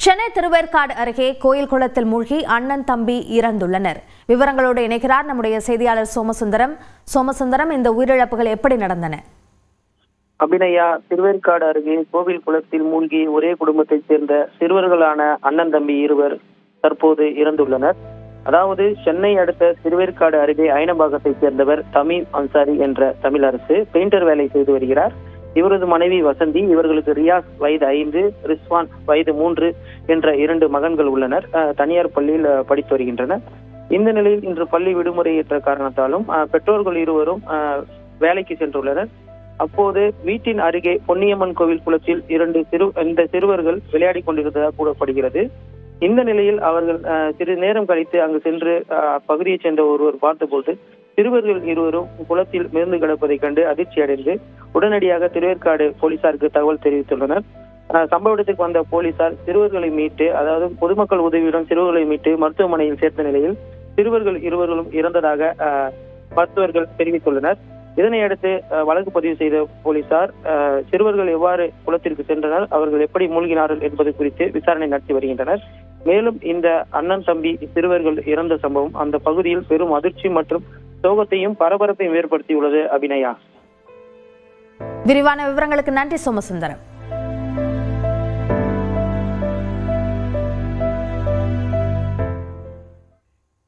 சென்னை திருவேற்காடு அருகே கோயில் குளத்தில் மூழ்கி அண்ணன் தம்பி இறந்துள்ளனர். விவரங்களோடு இணைக்கிறார் நம்முடைய செய்தியாளர் சோமசுந்தரம். சோமசுந்தரம், இந்த உயிரிழப்புகள் எப்படி நடந்தன? அபிநயா, திருவேற்காடு அருகே கோவில் குளத்தில் மூழ்கி ஒரே குடும்பத்தைச் சேர்ந்த சிறுவர்களான அண்ணன் தம்பி இருவர் தற்போது இறந்துள்ளனர். அதாவது சென்னை அடுத்த திருவேற்காடு அருகே ஐனபாகத்தைச் சேர்ந்தவர் தமீம் அன்சாரி என்ற தமிழரசு பெயிண்டர் வேலை செய்து வருகிறார். இவரது மனைவி வசந்தி, இவர்களுக்கு ரியாஸ் வயது 5, ரிஸ்வான் வயது 3 என்ற 2 மகன்கள் உள்ளனர். தனியார் பள்ளியில் படித்து வருகின்றனர். இந்த நிலையில் இன்று பள்ளி விடுமுறை என்ற காரணத்தாலும் பெற்றோர்கள் இருவரும் வேலைக்கு சென்றுள்ளனர். அப்போது வீட்டின் அருகே பொன்னியம்மன் கோவில் குளத்தில் இந்த சிறுவர்கள் விளையாடி கொண்டிருந்ததாக கூறப்படுகிறது. இந்த நிலையில் அவர்கள் சிறிது நேரம் கழித்து அங்கு சென்று பகுதியைச் சேர்ந்த ஒருவர் பார்த்தபோது சிறுவர்கள் இருவரும் குளத்தில் மிதந்து கிடப்பதை கண்டு அதிர்ச்சி அடைந்து உடனடியாக திருவேற்காடு போலீசாருக்கு தகவல் தெரிவித்துள்ளனர். சம்பவ இடத்துக்கு வந்த போலீசார் சிறுவர்களை மீட்டு, அதாவது பொதுமக்கள் உதவியுடன் சிறுவர்களை மீட்டு மருத்துவமனையில் சேர்த்த நிலையில் சிறுவர்கள் இருவர்களும் இறந்ததாக மருத்துவர்கள் தெரிவித்துள்ளனர். இதனையடுத்து வழக்கு பதிவு செய்த போலீசார் சிறுவர்கள் எவ்வாறு குளத்திற்கு சென்றனர், அவர்கள் எப்படி மூழ்கினார்கள் என்பது குறித்து விசாரணை நடத்தி வருகின்றனர். மேலும் இந்த அண்ணன் தம்பி சிறுவர்கள் இறந்த சம்பவம் அந்த பகுதியில் பெரும் அதிர்ச்சி மற்றும் சோகத்தையும் பரபரப்பையும் ஏற்படுத்தியுள்ளது. அபிநயா, விரிவான விவரங்களுக்கு நன்றி சோமசுந்தரம்.